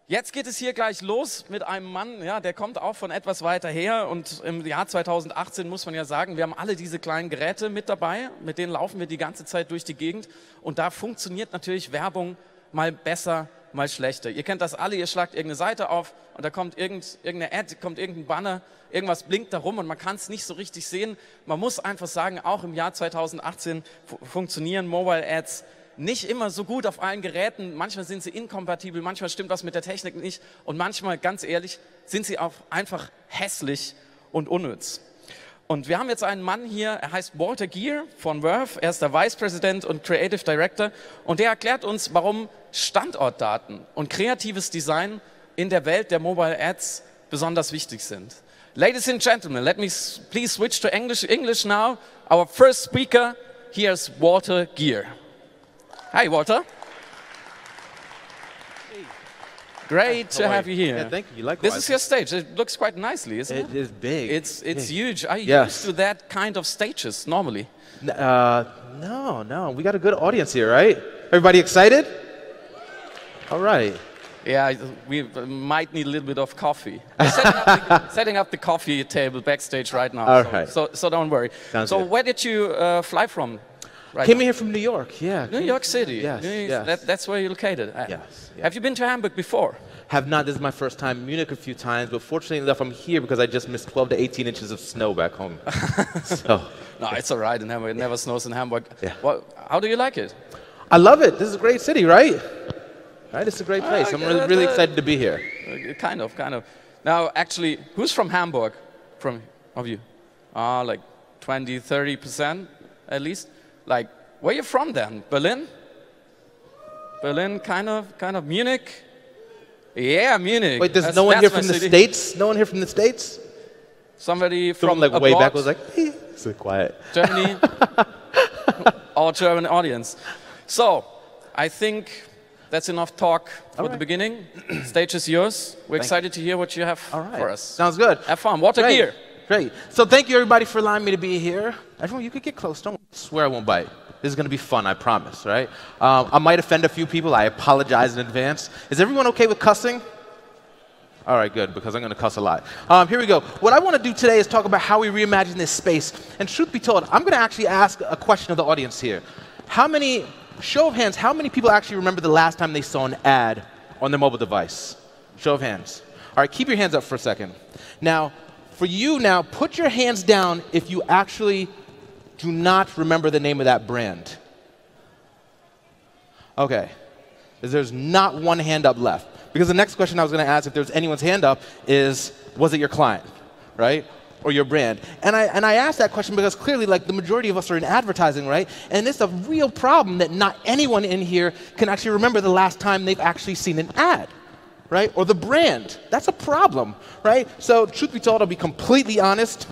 Jetzt geht es hier gleich los mit einem Mann, ja, der kommt auch von etwas weiter her und im Jahr 2018 muss man ja sagen, wir haben alle diese kleinen Geräte mit dabei, mit denen laufen wir die ganze Zeit durch die Gegend und da funktioniert natürlich Werbung mal besser, mal schlechter. Ihr kennt das alle, ihr schlagt irgendeine Seite auf und da kommt irgendeine Ad, kommt irgendein Banner, irgendwas blinkt da rum und man kann es nicht so richtig sehen. Man muss einfach sagen, auch im Jahr 2018 funktionieren Mobile Ads nicht immer so gut auf allen Geräten, manchmal sind sie inkompatibel, manchmal stimmt was mit der Technik nicht und manchmal, ganz ehrlich, sind sie auch einfach hässlich und unnütz. Und wir haben jetzt einen Mann hier, er heißt Geer von Verve, er ist der Vice President und Creative Director und der erklärt uns, warum Standortdaten und kreatives Design in der Welt der Mobile Ads besonders wichtig sind. Ladies and gentlemen, let me please switch to English now. Our first speaker, here's Geer. Hi, Walter. Hey. Great to have you here. Yeah, thank you. Likewise. This is your stage. It looks quite nicely, isn't it? It is big. It's big. huge. Are you Yes. used to that kind of stages normally? No. We got a good audience here, right? Everybody excited? All right. Yeah, we might need a little bit of coffee. We're setting up the coffee table backstage right now. All right. So don't worry. Sounds so good. where did you fly from? Right Came now? here from New York, yeah. New York City. Yes, yes. That's where you're located. Yes. Have you been to Hamburg before? Have not. This is my first time. Munich a few times, but fortunately enough, I'm here because I just missed 12 to 18 inches of snow back home. So. No, it's all right in Hamburg. It never snows in Hamburg. Yeah. Well, how do you like it? I love it. This is a great city, right? Right, it's a great place. I'm really excited to be here. Kind of. Now, actually, who's from Hamburg? Of you? Like 20, 30% at least. Like, where are you from then? Berlin? Berlin, kind of. Munich? Yeah, Munich. Wait, there's no one here from the States? No one here from the States? Somebody Someone from like abroad? way back was like, hey. So quiet. Germany? Our German audience. So, I think that's enough talk for the beginning. Stage is yours. We're excited to hear what you have for us. Sounds good. Have fun. Geer. Great. So thank you, everybody, for allowing me to be here. Everyone, you could get close. Don't swear I won't bite. This is going to be fun, I promise, right? I might offend a few people. I apologize in advance. Is everyone okay with cussing? All right, good, because I'm going to cuss a lot. Here we go. What I want to do today is talk about how we reimagine this space. And truth be told, I'm going to actually ask a question of the audience here. Show of hands, how many people actually remember the last time they saw an ad on their mobile device? Show of hands. All right, keep your hands up for a second. Now, for you now, put your hands down if you actually do not remember the name of that brand. Okay, there's not one hand up left. Because the next question I was going to ask if there's anyone's hand up is, was it your client, right? Or your brand. And I asked that question because clearly, like, the majority of us are in advertising, right? And it's a real problem that not anyone in here can actually remember the last time they've actually seen an ad, right? Or the brand. That's a problem, right? So truth be told, I'll be completely honest,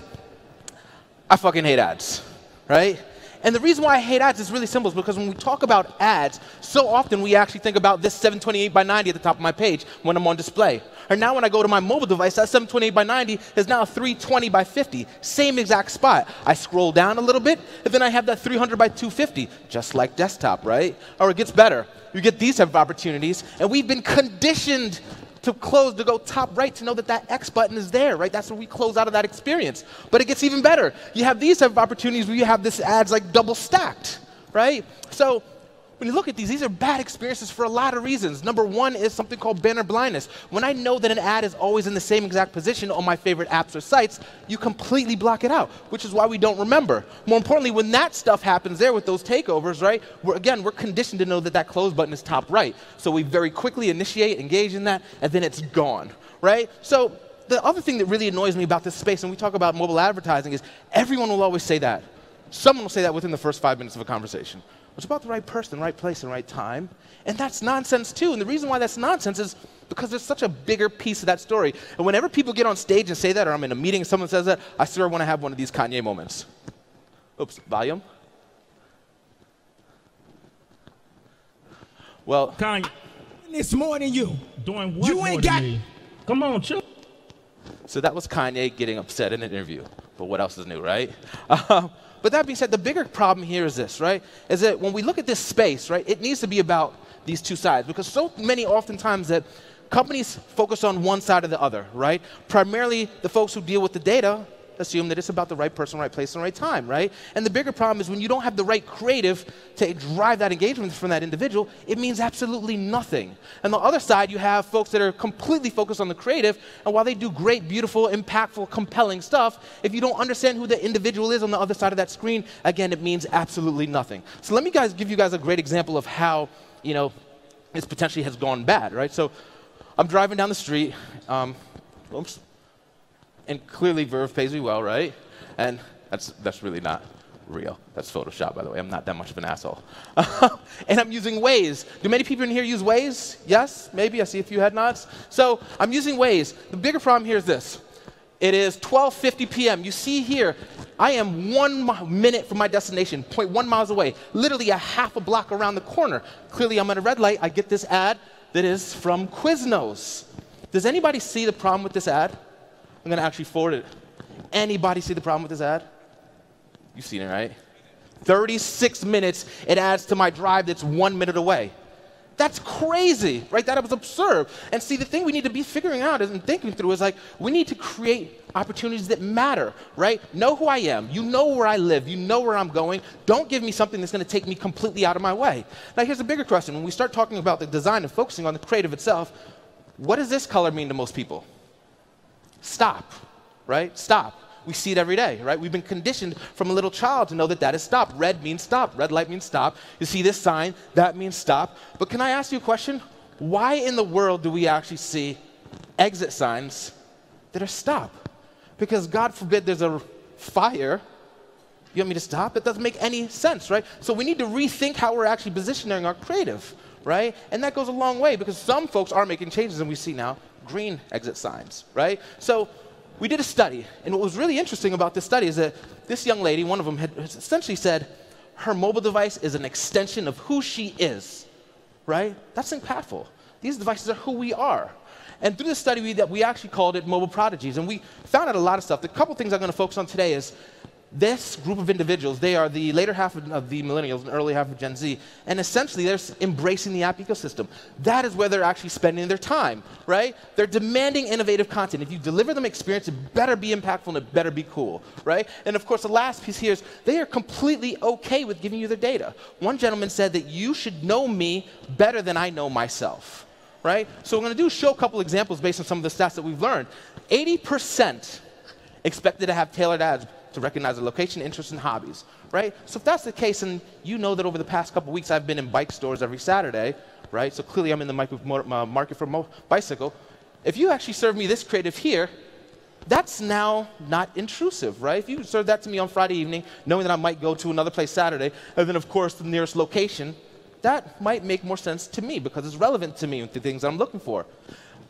I fucking hate ads, right? And the reason why I hate ads is really simple, is because when we talk about ads, so often we actually think about this 728 by 90 at the top of my page when I'm on display. Or now when I go to my mobile device, that 728 by 90 is now 320 by 50, same exact spot. I scroll down a little bit, and then I have that 300 by 250, just like desktop, right? Or it gets better. You get these type of opportunities, and we've been conditioned to go top right to know that that X button is there, right? That's where we close out of that experience. But it gets even better. You have these type of opportunities where you have this ads like double stacked, right? So when you look at these are bad experiences for a lot of reasons. Number one is something called banner blindness. When I know that an ad is always in the same exact position on my favorite apps or sites, you completely block it out, which is why we don't remember. More importantly, when that stuff happens there with those takeovers, right, we're conditioned to know that that close button is top right. So we very quickly initiate, engage in that, and then it's gone, right? So the other thing that really annoys me about this space, and we talk about mobile advertising, is everyone will always say that. Someone will say that within the first 5 minutes of a conversation. It's about the right person, right place, and right time. And that's nonsense too. And the reason why that's nonsense is because there's such a bigger piece of that story. And whenever people get on stage and say that, or I'm in a meeting and someone says that, I swear I want to have one of these Kanye moments. Oops, volume. Well, Kanye, it's more than you. Doing what? You ain't got. Come on, chill. So that was Kanye getting upset in an interview. But what else is new, right? But that being said, the bigger problem here is this, right? Is that when we look at this space, right, it needs to be about these two sides. Because so many oftentimes that companies focus on one side or the other, right? Primarily, the folks who deal with the data assume that it's about the right person, right place, and right time, right? And the bigger problem is when you don't have the right creative to drive that engagement from that individual, it means absolutely nothing. And on the other side, you have folks that are completely focused on the creative, and while they do great, beautiful, impactful, compelling stuff, if you don't understand who the individual is on the other side of that screen, again, it means absolutely nothing. So let me give you guys a great example of how, this potentially has gone bad, right? So I'm driving down the street, oops. And clearly, Verve pays me well, right? And that's really not real. That's Photoshop, by the way. I'm not that much of an asshole. And I'm using Waze. Do many people in here use Waze? Yes? Maybe? I see a few head nods. So I'm using Waze. The bigger problem here is this. It is 12:50 p.m. You see here, I am 1 minute from my destination, 0.1 miles away, literally a half a block around the corner. Clearly, I'm at a red light. I get this ad that is from Quiznos. Does anybody see the problem with this ad? I'm going to actually forward it. Anybody see the problem with this ad? You've seen it, right? 36 minutes it adds to my drive that's 1 minute away. That's crazy, right? That was absurd. And see, the thing we need to be figuring out and thinking through is like, we need to create opportunities that matter, right? Know who I am. You know where I live. You know where I'm going. Don't give me something that's going to take me completely out of my way. Now, here's a bigger question. When we start talking about the design and focusing on the creative itself, what does this color mean to most people? Stop, right? Stop. We see it every day, right? We've been conditioned from a little child to know that that is stop. Red means stop. Red light means stop. You see this sign, that means stop. But can I ask you a question? Why in the world do we actually see exit signs that are stop? Because God forbid there's a fire. You want me to stop? It doesn't make any sense, right? So we need to rethink how we're actually positioning our creative, right? And that goes a long way because some folks are making changes, and we see now green exit signs, right? So we did a study, and what was really interesting about this study is that this young lady, one of them, had essentially said her mobile device is an extension of who she is, right? That's impactful. These devices are who we are. And through this study, we actually called it Mobile Prodigies, and we found out a lot of stuff. The couple things I'm going to focus on today is this group of individuals. They are the later half of the millennials and early half of Gen Z, and essentially they're embracing the app ecosystem. That is where they're actually spending their time, right? They're demanding innovative content. If you deliver them experience, it better be impactful and it better be cool, right? And of course, the last piece here is they are completely okay with giving you their data. One gentleman said that you should know me better than I know myself, right? So what we're going to do is show a couple examples based on some of the stats that we've learned. 80% expected to have tailored ads to recognize the location, interests, and hobbies, right? So if that's the case, and you know that over the past couple weeks I've been in bike stores every Saturday, right? So clearly I'm in the market for bicycle. If you actually serve me this creative here, that's now not intrusive, right? If you serve that to me on Friday evening, knowing that I might go to another place Saturday, and then of course the nearest location, that might make more sense to me because it's relevant to me and the things that I'm looking for.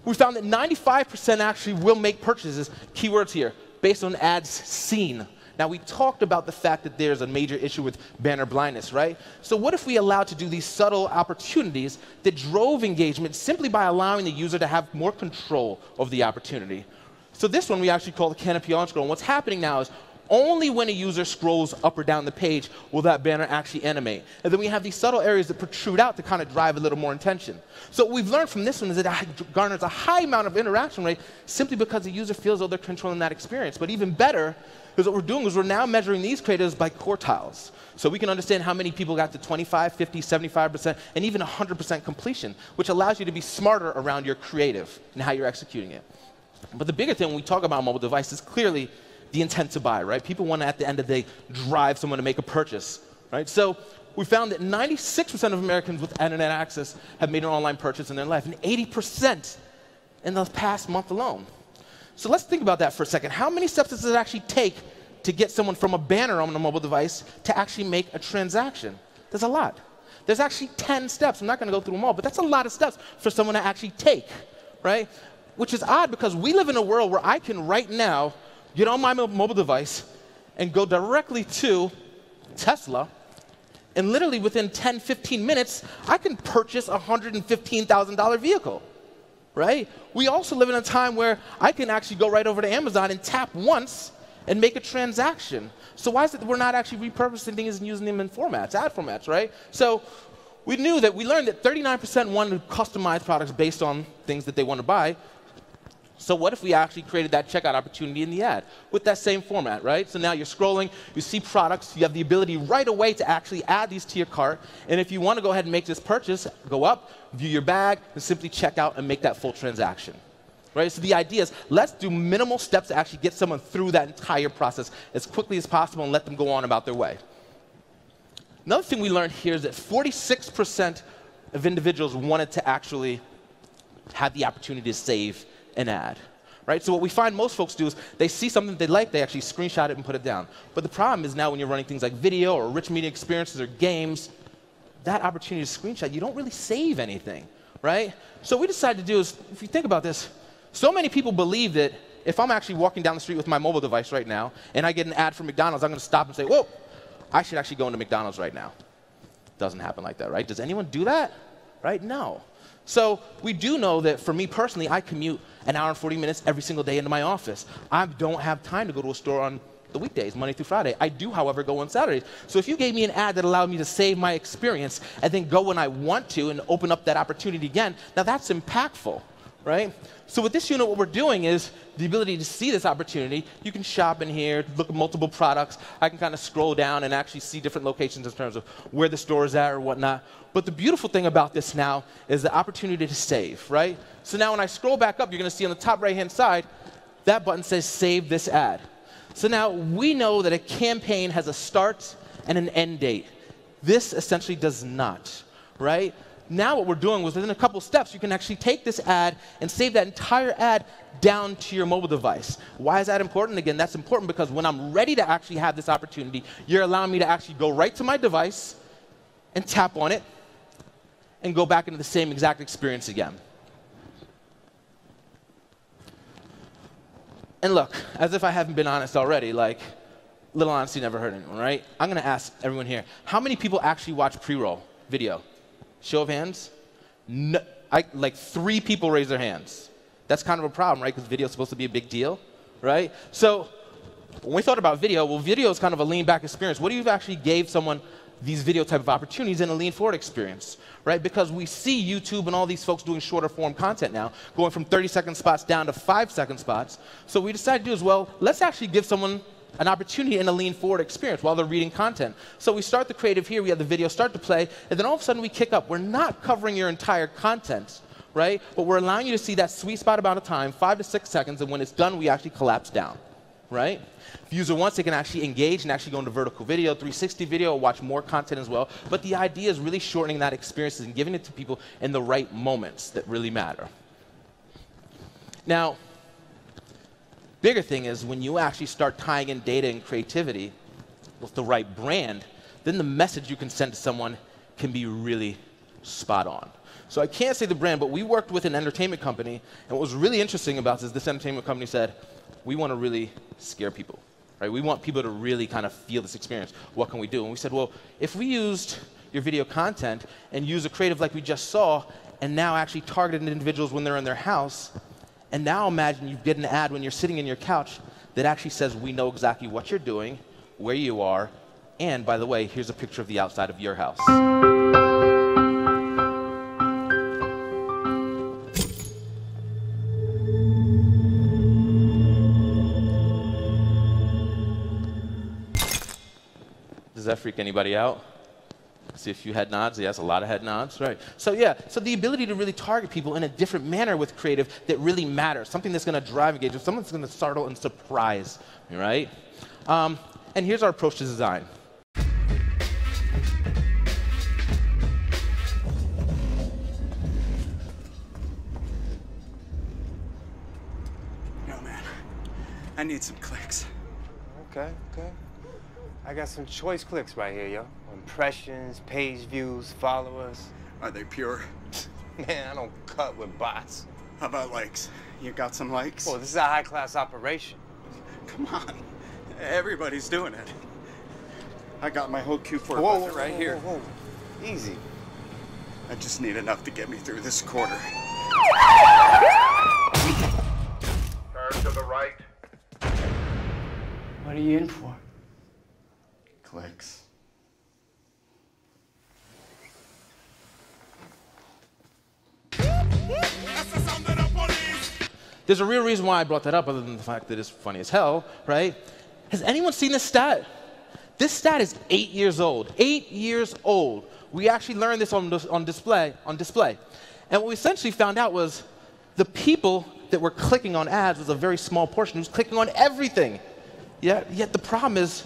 We found that 95% actually will make purchases, keywords here, based on ads seen. Now, we talked about the fact that there's a major issue with banner blindness, right? So what if we allowed to do these subtle opportunities that drove engagement simply by allowing the user to have more control of the opportunity? So this one we actually call the canopy on scroll. And what's happening now is only when a user scrolls up or down the page will that banner actually animate. And then we have these subtle areas that protrude out to kind of drive a little more intention. So what we've learned from this one is that it garners a high amount of interaction rate simply because the user feels though they're controlling that experience. But even better, because what we're doing is we're now measuring these creatives by quartiles. So we can understand how many people got to 25, 50, 75%, and even 100% completion, which allows you to be smarter around your creative and how you're executing it. But the bigger thing when we talk about mobile devices is clearly the intent to buy, right? People want to, at the end of the day, drive someone to make a purchase, right? So we found that 96% of Americans with internet access have made an online purchase in their life, and 80% in the past month alone. So let's think about that for a second. How many steps does it actually take to get someone from a banner on a mobile device to actually make a transaction? There's a lot. There's actually 10 steps. I'm not going to go through them all, but that's a lot of steps for someone to actually take, right? Which is odd because we live in a world where I can right now get on my mobile device and go directly to Tesla, and literally within 10, 15 minutes, I can purchase a $115,000 vehicle, right? We also live in a time where I can actually go right over to Amazon and tap once and make a transaction. So why is it that we're not actually repurposing things and using them in formats, ad formats, right? So we learned that 39% wanted customized products based on things that they want to buy. So what if we actually created that checkout opportunity in the ad with that same format, right? So now you're scrolling, you see products, you have the ability right away to actually add these to your cart. And if you want to go ahead and make this purchase, go up, view your bag, and simply check out and make that full transaction. Right? So the idea is, let's do minimal steps to actually get someone through that entire process as quickly as possible and let them go on about their way. Another thing we learned here is that 46% of individuals wanted to actually have the opportunity to save an ad. Right? So what we find most folks do is they see something they like, they actually screenshot it and put it down. But the problem is now when you're running things like video or rich media experiences or games, that opportunity to screenshot, you don't really save anything. Right? So what we decided to do is, if you think about this, so many people believe that if I'm actually walking down the street with my mobile device right now and I get an ad from McDonald's, I'm going to stop and say, whoa, I should actually go into McDonald's right now. Doesn't happen like that, right? Does anyone do that? Right? No. So we do know that for me personally, I commute an hour and 40 minutes every single day into my office. I don't have time to go to a store on the weekdays, Monday through Friday. I do, however, go on Saturdays. So if you gave me an ad that allowed me to save my experience and then go when I want to and open up that opportunity again, now that's impactful, right? So with this unit, what we're doing is the ability to see this opportunity. You can shop in here, look at multiple products. I can kind of scroll down and actually see different locations in terms of where the store is at or whatnot. But the beautiful thing about this now is the opportunity to save, right? So now when I scroll back up, you're going to see on the top right-hand side, that button says Save This Ad. So now we know that a campaign has a start and an end date. This essentially does not, right? Now what we're doing was within a couple steps, you can actually take this ad and save that entire ad down to your mobile device. Why is that important? Again, that's important because when I'm ready to actually have this opportunity, you're allowing me to actually go right to my device and tap on it and go back into the same exact experience again. And look, as if I haven't been honest already, like, little honesty never hurt anyone, right? I'm going to ask everyone here, how many people actually watch pre-roll video? Show of hands? No, like 3 people raise their hands. That's kind of a problem, right? Because video is supposed to be a big deal, right? So when we thought about video, well, video is kind of a lean-back experience. What if you actually gave someone these video type of opportunities in a lean-forward experience, right? Because we see YouTube and all these folks doing shorter form content now, going from 30-second spots down to 5-second spots. So what we decided to do is, well, let's actually give someone an opportunity in a lean-forward experience while they're reading content. So we start the creative here, we have the video start to play, and then all of a sudden we kick up. We're not covering your entire content, right? But we're allowing you to see that sweet spot amount of time, 5 to 6 seconds, and when it's done, we actually collapse down, right? If the user wants, they can actually engage and actually go into vertical video, 360 video, or watch more content as well. But the idea is really shortening that experience and giving it to people in the right moments that really matter. Now, bigger thing is when you actually start tying in data and creativity with the right brand, then the message you can send to someone can be really spot on. So I can't say the brand, but we worked with an entertainment company, and what was really interesting about this entertainment company said, we want to really scare people, right? We want people to really kind of feel this experience. What can we do? And we said, well, if we used your video content and use a creative like we just saw, and now actually targeted individuals when they're in their house, and now imagine you get an ad when you're sitting in your couch that actually says, we know exactly what you're doing, where you are, and by the way, here's a picture of the outside of your house. Does that freak anybody out? See a few head nods. Yes, a lot of head nods. Right. So yeah, so the ability to really target people in a different manner with creative that really matters, something that's going to drive engagement, something that's going to startle and surprise, right? And here's our approach to design. Yo, man, I need some clicks. Okay. I got some choice clicks right here, yo. Impressions, page views, followers. Are they pure? Man, I don't cut with bots. How about likes? You got some likes? Oh, this is a high-class operation. Come on. Everybody's doing it. I got my whole Q4 budget right here. Whoa. Easy. I just need enough to get me through this quarter. Turn to the right. What are you in for? Clicks. There's a real reason why I brought that up, other than the fact that it's funny as hell, right? Has anyone seen this stat? This stat is 8 years old. 8 years old. We actually learned this on display. And what we essentially found out was the people that were clicking on ads was a very small portion who's clicking on everything. Yet the problem is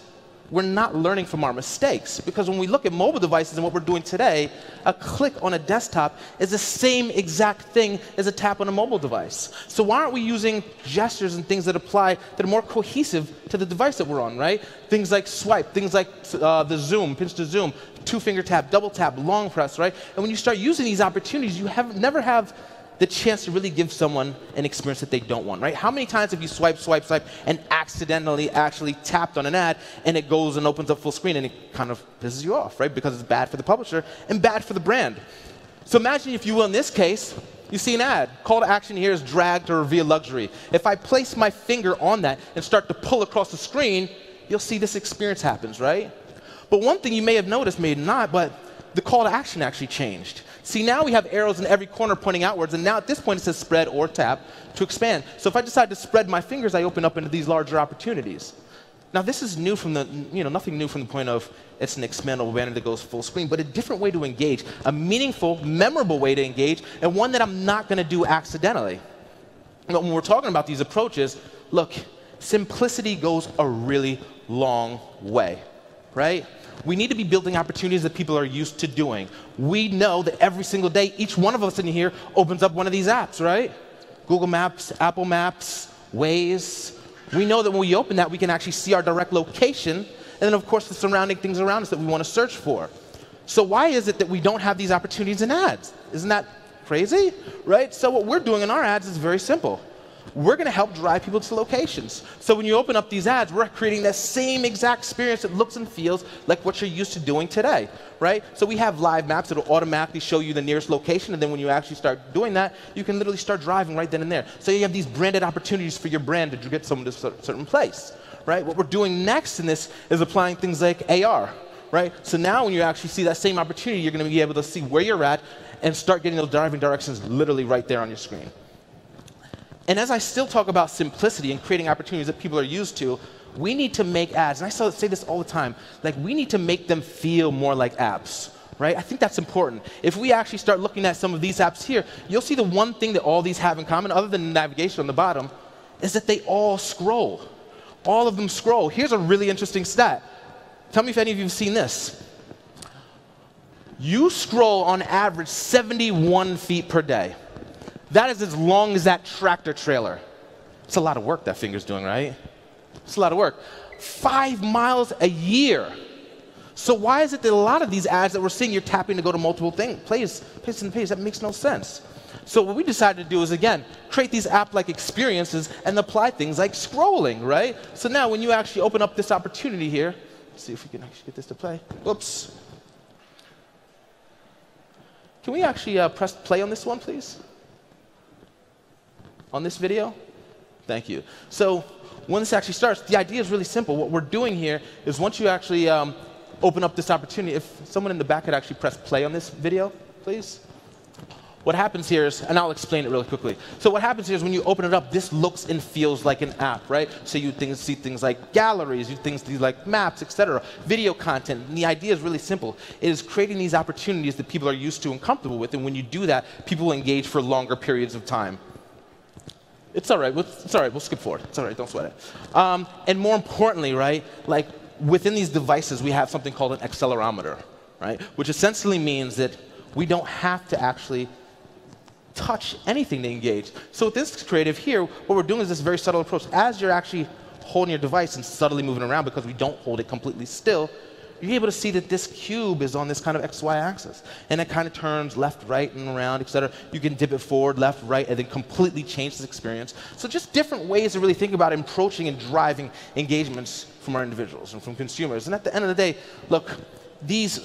we're not learning from our mistakes, because when we look at mobile devices and what we're doing today, a click on a desktop is the same exact thing as a tap on a mobile device. So why aren't we using gestures and things that apply that are more cohesive to the device that we're on, right? Things like swipe, things like the zoom, pinch to zoom, two-finger tap, double tap, long press, right? And when you start using these opportunities, you never have the chance to really give someone an experience that they don't want, right? How many times have you swipe, and accidentally actually tapped on an ad, and it goes and opens up full screen, and it kind of pisses you off, right? Because it's bad for the publisher and bad for the brand. So imagine, if you will, in this case, you see an ad. Call to action here is drag to reveal luxury. If I place my finger on that and start to pull across the screen, you'll see this experience happens, right? But one thing you may have noticed, may not, but the call to action actually changed. See, now we have arrows in every corner pointing outwards, and now at this point it says spread or tap to expand. So if I decide to spread my fingers, I open up into these larger opportunities. Now this is new from the, nothing new from the point of it's an expandable banner that goes full screen, but a different way to engage, a meaningful, memorable way to engage, and one that I'm not going to do accidentally. But when we're talking about these approaches, look, simplicity goes a really long way, right? We need to be building opportunities that people are used to doing. We know that every single day, each one of us in here opens up one of these apps, right? Google Maps, Apple Maps, Waze. We know that when we open that, we can actually see our direct location, and then, of course, the surrounding things around us that we want to search for. So why is it that we don't have these opportunities in ads? Isn't that crazy, right? So what we're doing in our ads is very simple. We're going to help drive people to locations. So when you open up these ads, we're creating that same exact experience that looks and feels like what you're used to doing today, right? So we have live maps that will automatically show you the nearest location, and then when you actually start doing that, you can literally start driving right then and there. So you have these branded opportunities for your brand to get someone to a certain place, right? What we're doing next in this is applying things like AR, right? So now when you actually see that same opportunity, you're going to be able to see where you're at and start getting those driving directions literally right there on your screen. And as I still talk about simplicity and creating opportunities that people are used to, we need to make ads, and I say this all the time, like we need to make them feel more like apps, right? I think that's important. If we actually start looking at some of these apps here, you'll see the one thing that all these have in common, other than the navigation on the bottom, is that they all scroll. All of them scroll. Here's a really interesting stat. Tell me if any of you have seen this. You scroll on average 71 feet per day. That is as long as that tractor trailer. It's a lot of work that finger's doing, right? It's a lot of work. 5 miles a year. So why is it that a lot of these ads that we're seeing, you're tapping to go to multiple things, place and place? That makes no sense. So what we decided to do is, again, create these app-like experiences and apply things like scrolling, right? So now when you actually open up this opportunity here, let's see if we can actually get this to play. Whoops. Can we actually press play on this one, please? On this video? Thank you. So when this actually starts, the idea is really simple. What we're doing here is once you actually open up this opportunity, if someone in the back could actually press play on this video, please. What happens here is, and I'll explain it really quickly. So what happens here is when you open it up, this looks and feels like an app, right? So you see things like galleries, you things like maps, etc., video content. And the idea is really simple. It is creating these opportunities that people are used to and comfortable with, and when you do that, people will engage for longer periods of time. It's all right. It's all right. We'll skip forward. It's all right. Don't sweat it. And more importantly, right, like within these devices, we have something called an accelerometer, right, which essentially means that we don't have to actually touch anything to engage. So with this creative here, what we're doing is this very subtle approach. As you're actually holding your device and subtly moving around, because we don't hold it completely still, you're able to see that this cube is on this kind of XY axis. And it kind of turns left, right, and around, etc. You can dip it forward, left, right, and then completely change this experience. So just different ways to really think about approaching and driving engagements from our individuals and from consumers. And at the end of the day, look,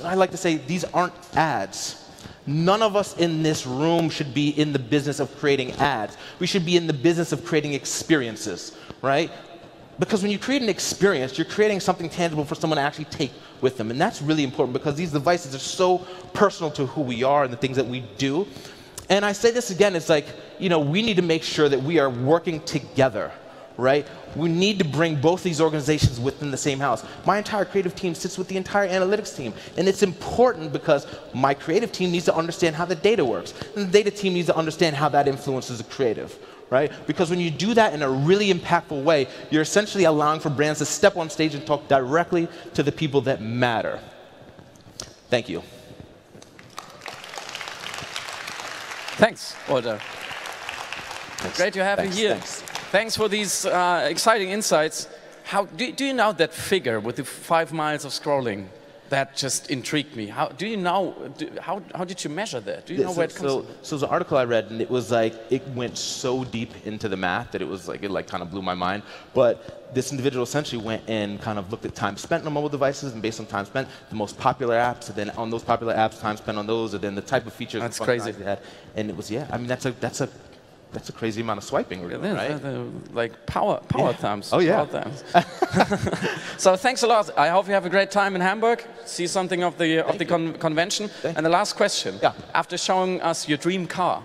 I like to say, these aren't ads. None of us in this room should be in the business of creating ads. We should be in the business of creating experiences, right? Because when you create an experience, you're creating something tangible for someone to actually take with them. And that's really important because these devices are so personal to who we are and the things that we do. And I say this again, it's like, you know, we need to make sure that we are working together, right? We need to bring both these organizations within the same house. My entire creative team sits with the entire analytics team. And it's important because my creative team needs to understand how the data works. And the data team needs to understand how that influences the creative, right? Because when you do that in a really impactful way, you're essentially allowing for brands to step on stage and talk directly to the people that matter. Thank you. Thanks, Walter. Great to have you here. Thanks for these exciting insights. How do you know that figure with the 5 miles of scrolling? That just intrigued me. How do you know? How did you measure that? Do you know where it comes from? So it was an article I read, and it was like it went so deep into the math that it was like it kind of blew my mind. But this individual essentially went and kind of looked at time spent on mobile devices, and based on time spent, the most popular apps, and then on those popular apps, time spent on those, and then the type of features. That's crazy. They had, and it was I mean that's a crazy amount of swiping, really, right? Like power thumbs. Oh yeah. Power thumbs. So thanks a lot. I hope you have a great time in Hamburg. See something of the convention. And the last question. Yeah. After showing us your dream car,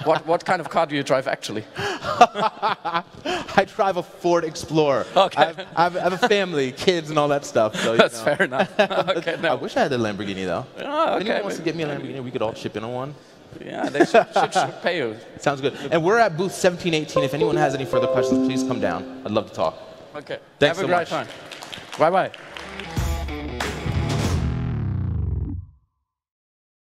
what kind of car do you drive actually? I drive a Ford Explorer. Okay. I have a family, kids, and all that stuff. So, That's fair enough. Okay. I wish I had a Lamborghini though. Oh, If anyone wants to get me a Lamborghini, we could all chip in on one. Yeah, they should pay you. Sounds good. And we're at booth 1718. If anyone has any further questions, please come down. I'd love to talk. Okay. Thanks Have a so great much. time. Bye-bye.